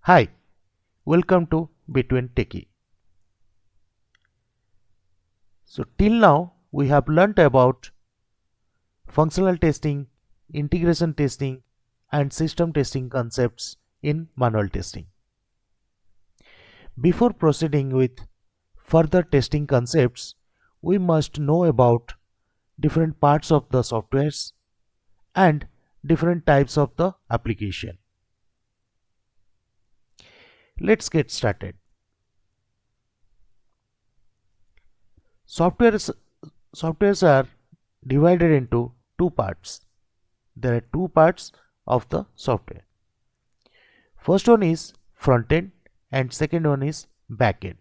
Hi, welcome to Between Techie. So till now we have learnt about functional testing, integration testing and system testing concepts in manual testing. Before proceeding with further testing concepts, we must know about different parts of the softwares and different types of the application. Let's get started. Softwares Softwares are divided into two parts. There are two parts of the software. First one is front end and second one is back end.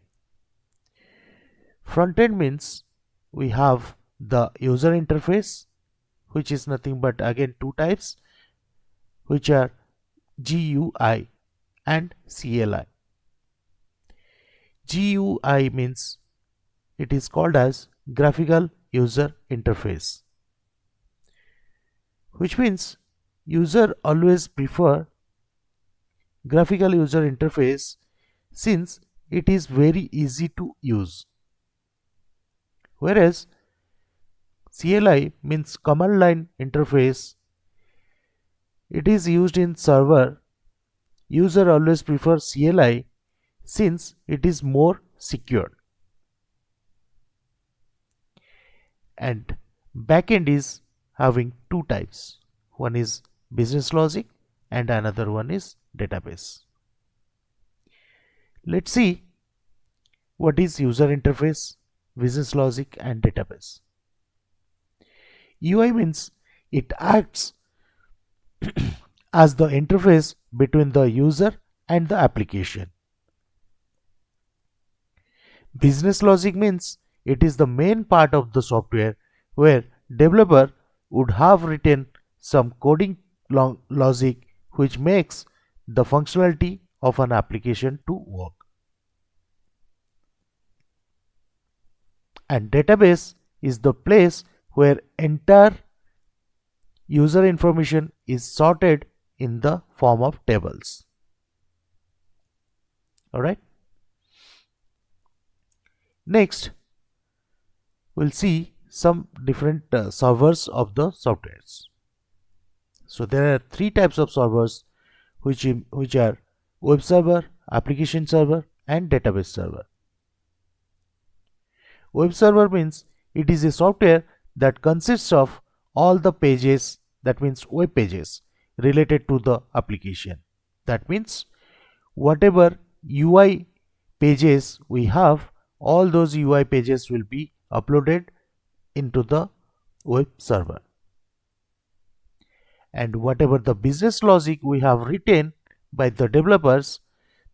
Front end means we have the user interface, which is nothing but again two types, which are GUI and CLI. GUI means it is called as graphical user interface, which means user always prefer graphical user interface since it is very easy to use. Whereas CLI means command line interface, it is used in server. User always prefer CLI since it is more secure. And backend is having two types. One is business logic and another one is database. Let's see what is user interface, business logic and database. UI means it acts as the interface between the user and the application. Business logic means it is the main part of the software where developer would have written some coding logic which makes the functionality of an application to work. And database is the place where entire user information is sorted in the form of tables. Alright. Next, we'll see some different servers of the softwares. So there are three types of servers which are web server, application server and database server. Web server means it is a software that consists of all the pages, that means web pages related to the application. That means whatever UI pages we have, all those UI pages will be uploaded into the web server. And whatever the business logic we have written by the developers,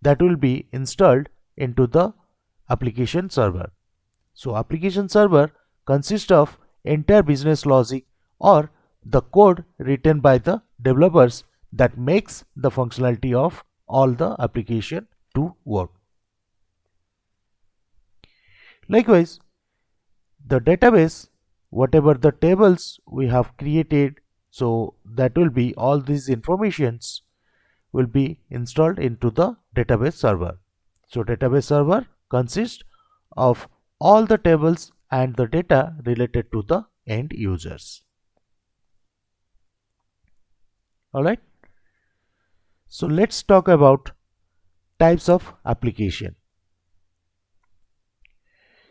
that will be installed into the application server. So application server consists of entire business logic or the code written by the developers that makes the functionality of all the application to work. Likewise, the database, whatever the tables we have created, so that will be all these informations will be installed into the database server. So database server consists of all the tables and the data related to the end users. Alright. So let's talk about types of application.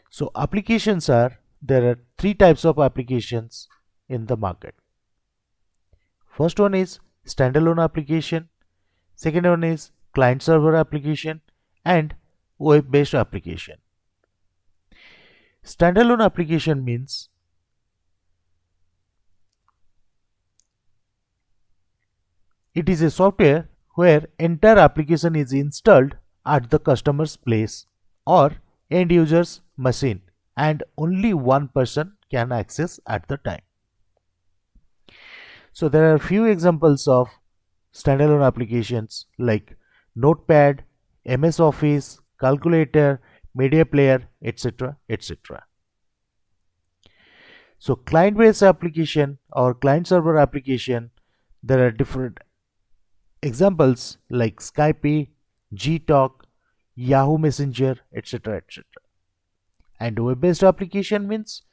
So applications there are three types of applications in the market. First one is standalone application, second one is client server application and web based application. Standalone application means it is a software where entire application is installed at the customer's place or end user's machine and only one person can access at the time. So there are few examples of standalone applications like Notepad, MS Office, calculator, media player, etc. etc. So client based application or client server application, there are different examples like Skype, Gtalk, Yahoo Messenger, etc. etc. And web-based application means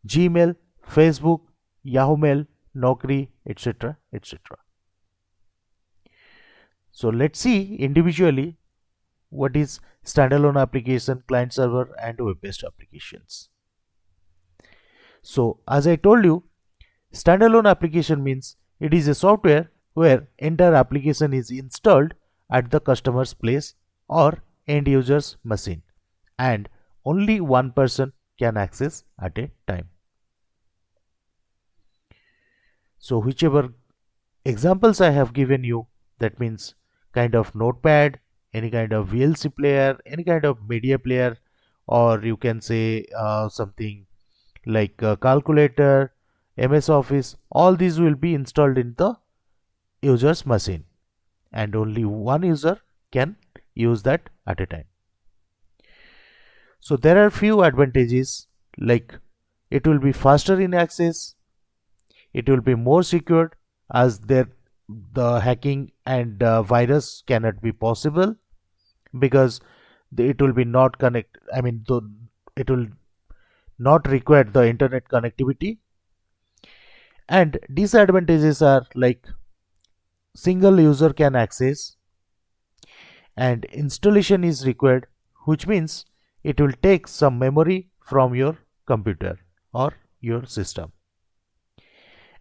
Gmail, Facebook, Yahoo Mail, Naukri, etc. etc. So let's see individually what is standalone application, client server, and web-based applications. So as I told you, standalone application means it is a software where entire application is installed at the customer's place or end user's machine and only one person can access at a time. So whichever examples I have given you, that means kind of notepad, any kind of VLC player, any kind of media player, or you can say something like calculator, MS Office, all these will be installed in the user's machine and only one user can use that at a time. So there are few advantages, like it will be faster in access, it will be more secured as the hacking and virus cannot be possible because it will be not connect, it will not require the internet connectivity. And disadvantages are like single user can access and installation is required, which means it will take some memory from your computer or your system.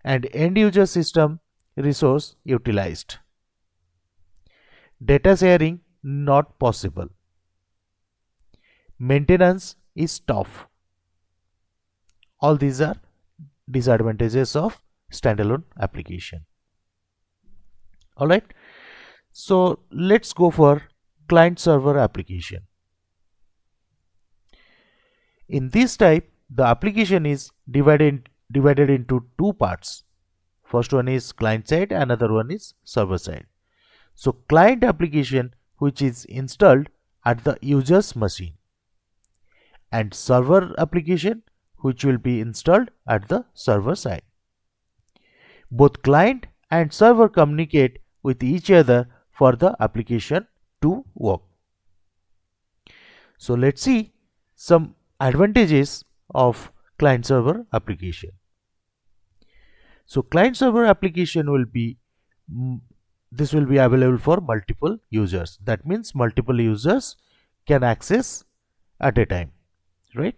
And end user system resource utilized. Data sharing not possible. Maintenance is tough. All these are disadvantages of standalone application. Alright, so let's go for client server application. In this type, the application is divided into two parts. First one is client side, another one is server side. So client application which is installed at the user's machine and server application which will be installed at the server side. Both client and server communicate with each other for the application to work. So let's see some advantages of client server application. So client server application will be this will be available for multiple users. That means multiple users can access at a time, right?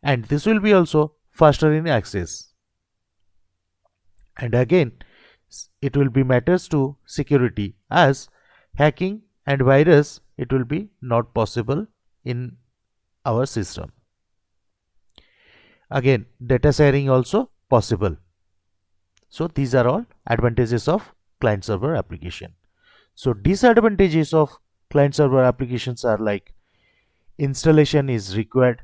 And this will be also faster in access. And again, it will be matters to security as hacking and virus, it will be not possible in our system. Again, data sharing also possible. So these are all advantages of client server application. So disadvantages of client server applications are like installation is required.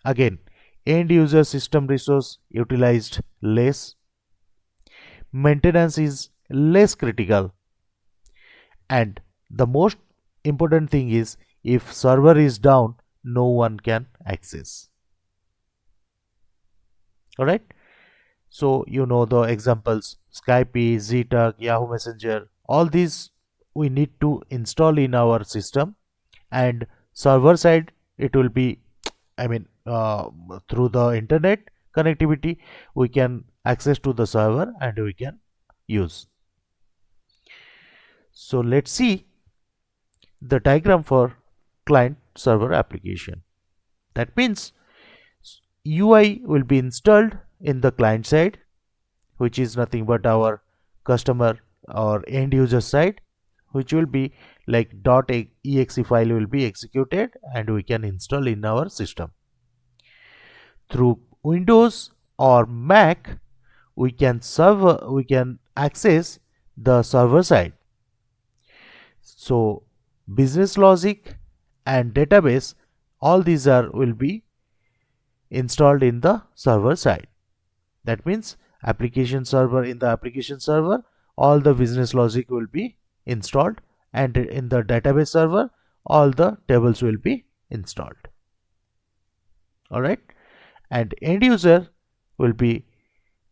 Again, end user system resource utilized less. Maintenance is less critical. And the most important thing is if server is down, no one can access. Alright. So you know the examples Skype, Ztalk, Yahoo Messenger, all these we need to install in our system, and server side it will be through the internet connectivity we can access to the server and we can use. So let's see the diagram for client server application. That means UI will be installed in the client side, which is nothing but our customer or end user side, which will be like .exe file will be executed and we can install in our system. Through Windows or Mac, we can access the server side. So business logic and database, all these will be installed in the server side. That means application server, in the application server all the business logic will be installed, and in the database server all the tables will be installed. Alright, and end user will be,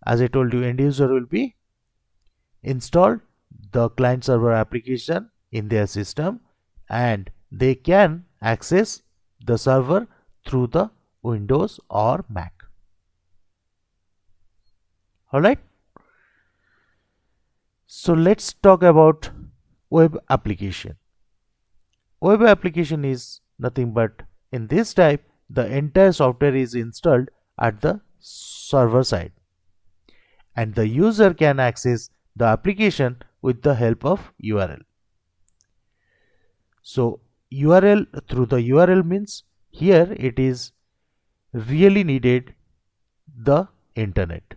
as I told you, end user will be installed the client server application in their system, and they can access the server through the Windows or Mac. Alright. So let's talk about web application. Web application is nothing but, in this type, the entire software is installed at the server side and the user can access the application with the help of URL. So URL, through the URL means here it is really needed the internet.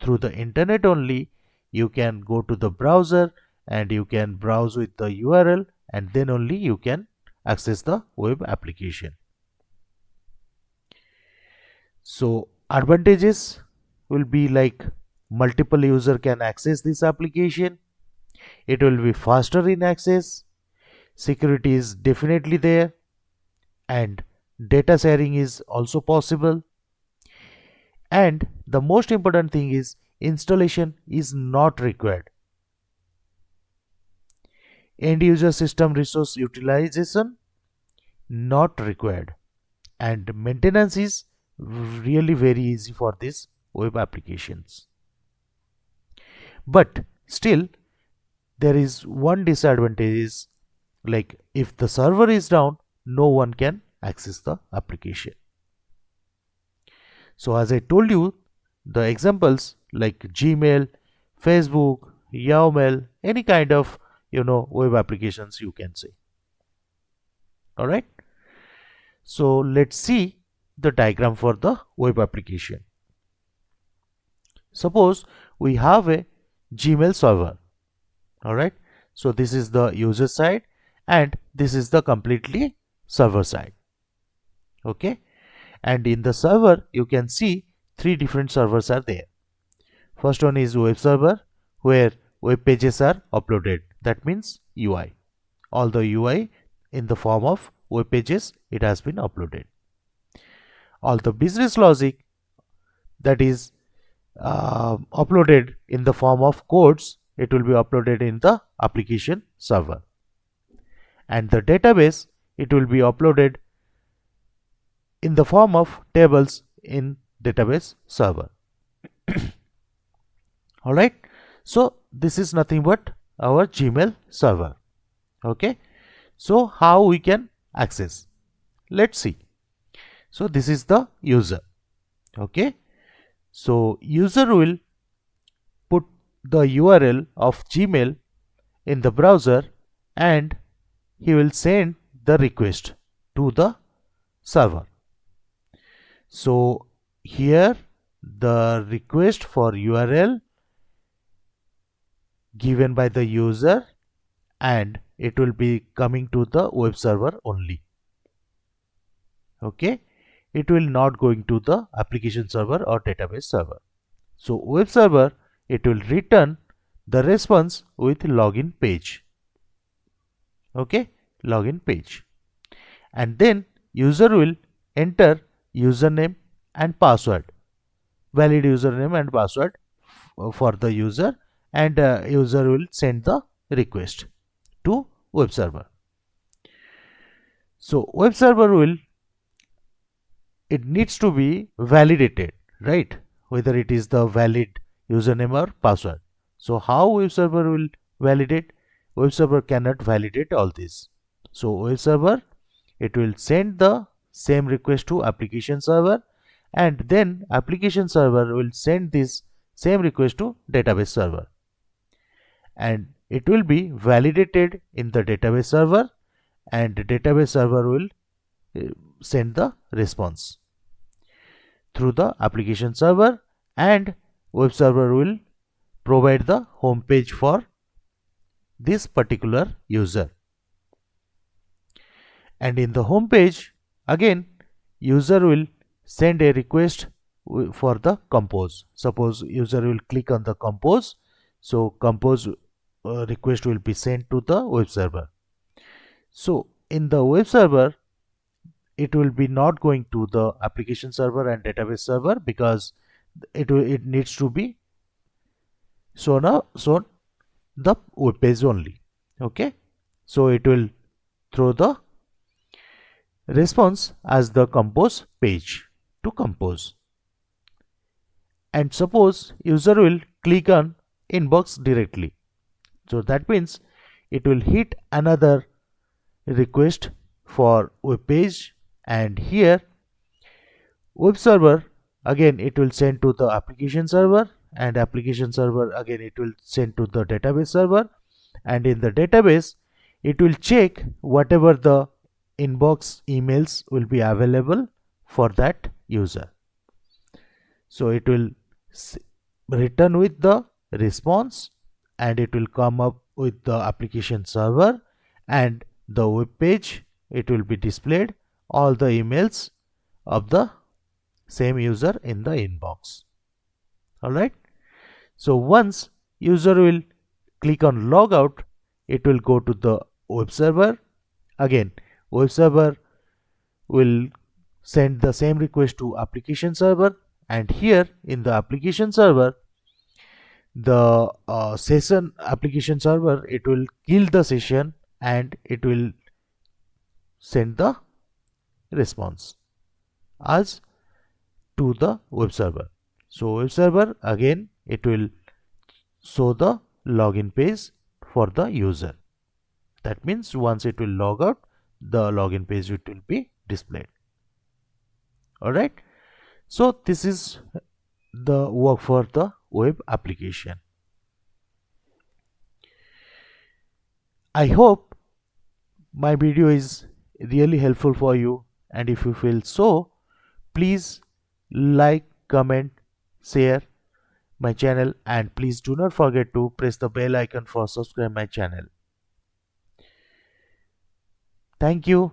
Through the internet only you can go to the browser and you can browse with the URL, and then only you can access the web application. So advantages will be like multiple user can access this application, it will be faster in access, security is definitely there, and data sharing is also possible, and the most important thing is installation is not required. End user system resource utilization not required, and maintenance is really very easy for these web applications. But still there is one disadvantage is, like if the server is down, no one can access the application. So as I told you, the examples like Gmail, Facebook, Yahoo, any kind of web applications you can say. Alright. So let's see the diagram for the web application. Suppose we have a Gmail server. Alright. So this is the user side and this is the completely server side. Okay. And in the server you can see three different servers are there. First one is web server, where web pages are uploaded. That means UI. All the UI in the form of web pages, it has been uploaded. All the business logic, that is uploaded in the form of codes, it will be uploaded in the application server. And the database, it will be uploaded in the form of tables in database server. Alright. So this is nothing but our Gmail server. Okay. So how we can access? Let's see. So this is the user. Okay. So user will put the URL of Gmail in the browser and he will send the request to the server. So here the request for URL given by the user and it will be coming to the web server only. Okay. It will not going to the application server or database server. So web server, it will return the response with login page. Okay. Login page. And then user will enter username and password, valid username and password for the user, and user will send the request to web server. So web server will, it needs to be validated, right? Whether it is the valid username or password. So how web server will validate? Web server cannot validate all this. So web server, it will send the same request to application server, and then application server will send this same request to database server, and it will be validated in the database server, and the database server will send the response through the application server, and web server will provide the home page for this particular user. And in the home page, again user will send a request for the compose. Suppose user will click on the compose, so compose request will be sent to the web server. So in the web server, it will be not going to the application server and database server, because it needs to be shown the web page only. Okay. So it will throw the response as the compose page to compose. And suppose user will click on inbox directly. So that means it will hit another request for web page, and here web server again it will send to the application server, and application server again it will send to the database server, and in the database it will check whatever the inbox emails will be available for that user. So it will return with the response, and it will come up with the application server and the web page. It will be displayed all the emails of the same user in the inbox. Alright. So once user will click on logout, it will go to the web server. Again, web server will send the same request to application server, and here in the application server, the session application server, it will kill the session and it will send the response as to the web server. So web server again it will show the login page for the user. That means once it will log out, the login page it will be displayed. Alright. So this is the work for the web application. I hope my video is really helpful for you, and if you feel so, please like, comment, share my channel, and please do not forget to press the bell icon for subscribe my channel. Thank you.